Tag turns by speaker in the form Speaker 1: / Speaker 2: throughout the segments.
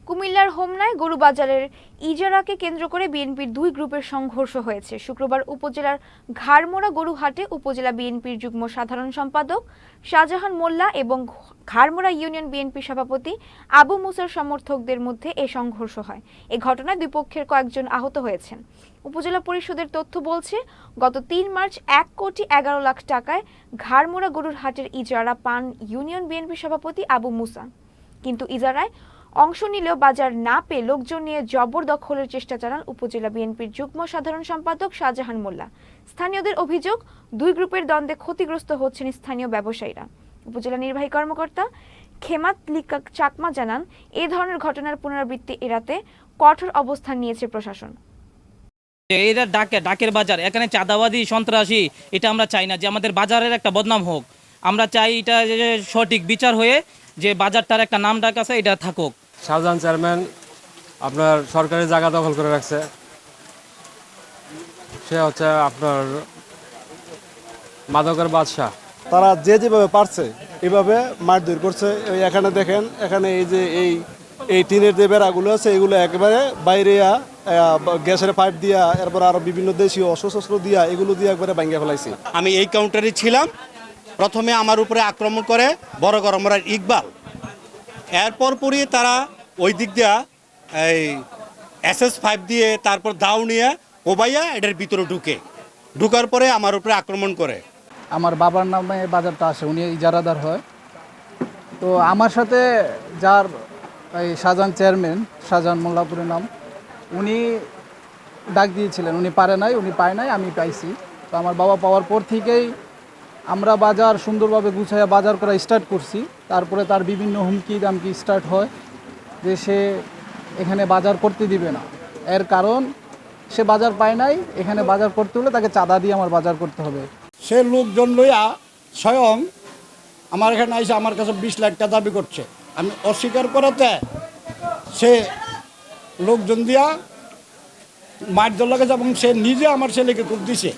Speaker 1: কুমিল্লার হোমনায় গরু বাজারের ইজারাকে কেন্দ্র করে বিএনপির দুই গ্রুপের সংঘর্ষ হয়েছে। শুক্রবার উপজেলার ঘাড়মোড়া গরুহাটে উপজেলা বিএনপির যুগ্ম সাধারণ সম্পাদক শাহজাহান মোল্লা এবং ঘাড়মোড়া ইউনিয়ন বিএনপি সভাপতি আবু মুসার সমর্থকদের মধ্যে এ সংঘর্ষ হয়। এ ঘটনায় দুই পক্ষের কয়েকজন আহত হয়েছেন। উপজেলা পরিষদের তথ্য বলছে, গত ৩ মার্চ ১,১১ লাখ টাকায় ঘাড়মোড়া গরুর হাটের ইজারা পান ইউনিয়ন বিএনপি সভাপতি আবু মুসা। কিন্তু ইজারায় অংশ নিলেও বাজার না পেয়ে লোকজন নিয়ে জবরদখলের চেষ্টা চালান উপজেলা বিএনপির যুগ্ম সাধারণ সম্পাদক শাহজাহান মোল্লা। স্থানীয়দের অভিযোগ, দুই গ্রুপের দ্বন্দ্বে ক্ষতিগ্রস্ত হচ্ছেন স্থানীয় ব্যবসায়ীরা। উপজেলা নির্বাহী কর্মকর্তা খেমাত লিকা চাকমা জানান, এ ধরনের ঘটনার পুনরাবৃত্তি এড়াতে কঠোর অবস্থান নিয়েছে প্রশাসন।
Speaker 2: এরা ডাকের বাজার, এখানে চাঁদাবাদী সন্ত্রাসী, এটা আমরা চাই না যে আমাদের বাজারের একটা বদনাম হোক। আমরা চাই এটা সঠিক বিচার হয়ে যে বাজারটার একটা নাম ডাক আছে এটা থাকুক।
Speaker 3: শাহজাহান চেয়ারম্যান আপনার সরকারি জায়গা দখল করে রাখছে। সে হচ্ছে আপনার মাদকের বাদশাহ।
Speaker 4: তারা যেভাবে পারছে এভাবে মারধর করছে। এখানে দেখেন, এখানে এই যে এই টিনের যে বেড়াগুলো আছে এগুলো একেবারে বাইরে গ্যাসের পাইপ দিয়া, এরপর আরো বিভিন্ন দেশীয় অস্ত্র দিয়া এগুলো দিয়ে একবারে ভাঙিয়ে ফেলাইছি।
Speaker 5: আমি এই কাউন্টারে ছিলাম, প্রথমে আমার উপরে আক্রমণ করে বড় গরমরার ইকবাল। এরপর পরই তারা ওই দিক দিয়া এই SS5 দিয়ে তারপর দাও নিয়ে কোবাইয়া এটার ভিতরে ঢুকার পরে আমার উপরে আক্রমণ করে।
Speaker 6: আমার বাবার নামে বাজারটা আসে, উনি ইজারাদার হয়। তো আমার সাথে যার এই শাহজাহান চেয়ারম্যান, শাহজাহান মোল্লাপুরের নাম, উনি ডাক দিয়েছিলেন, উনি পারে নাই, উনি পায় নাই, আমি পাইছি। তো আমার বাবা পাওয়ার পর থেকেই আমরা বাজার সুন্দরভাবে গুছাইয়া বাজার করা স্টার্ট করছি। তারপরে তার বিভিন্ন হুমকি দামকি স্টার্ট হয় যে সে এখানে বাজার করতে দিবে না। এর কারণ সে বাজার পায় নাই, এখানে বাজার করতে হলে তাকে চাঁদা দিয়ে আমার বাজার করতে হবে।
Speaker 7: সে লোকজন লইয়া স্বয়ং আমার এখানে এসে আমার কাছে 20 লাখ টাকা দাবি করছে। আমি অস্বীকার করাতে সে লোকজন দিয়া মারধর লাগেছে এবং সে নিজে আমার ছেলেকে খুব দিছে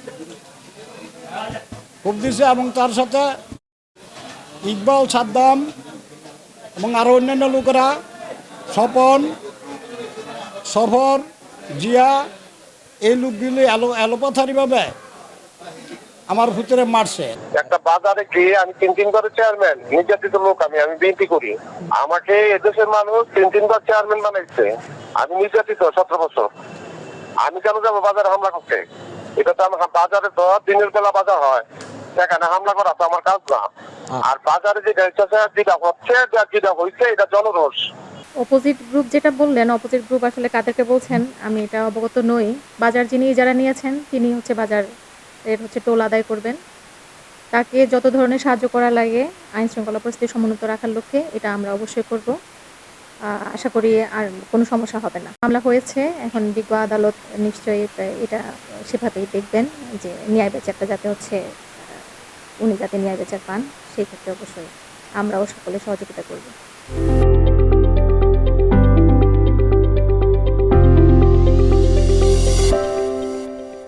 Speaker 7: এবং তার সাথে ইকবাল, সাদ্দাম এবং আরও অন্যান্য লোকেরা, স্বপন, সফর, জিয়া, এই লোকগুলি এলোপাথারিভাবে আমার ভিতরে মারছে।
Speaker 8: একটা বাজারে গিয়ে আমি 3 বার চেয়ারম্যান, নির্যাতিত লোক, আমি বিএনপি করি। আমাকে এদেশের মানুষ 3 বার চেয়ারম্যান বানাইছে। আমি নির্যাতিত 17 বছর। আমি কেন যাবো বাজারে হামলা করতে? এটা তো আমার বাজারে তো দিনের বেলা বাজার হয়, সেখানে হামলা করা তো আমার কাজ না। আর বাজারে যেটা হচ্ছে যেটা হয়েছে এটা জনরোষ।
Speaker 9: অপোজিট গ্রুপ যেটা বললেন, অপোজিট গ্রুপ আসলে কাদেরকে বলছেন আমি এটা অবগত নই। বাজার যিনি ইজারা নিয়েছেন তিনি হচ্ছে বাজার এর টোল আদায় করবেন। তাকে যত ধরনের সাহায্য করা লাগে আইন শৃঙ্খলা পরিস্থিতি সমুন্নত রাখার লক্ষ্যে এটা আমরা অবশ্যই করব। আশা করি আর কোনো সমস্যা হবে না। মামলা হয়েছে, এখন বিজ্ঞ আদালত নিশ্চয়ই এটা সেভাবেই দেখবেন যে ন্যায় বিচারটা যাতে উনি যাতে ন্যায় বিচার পান, সেই ক্ষেত্রে অবশ্যই আমরাও সকলে সহযোগিতা করব।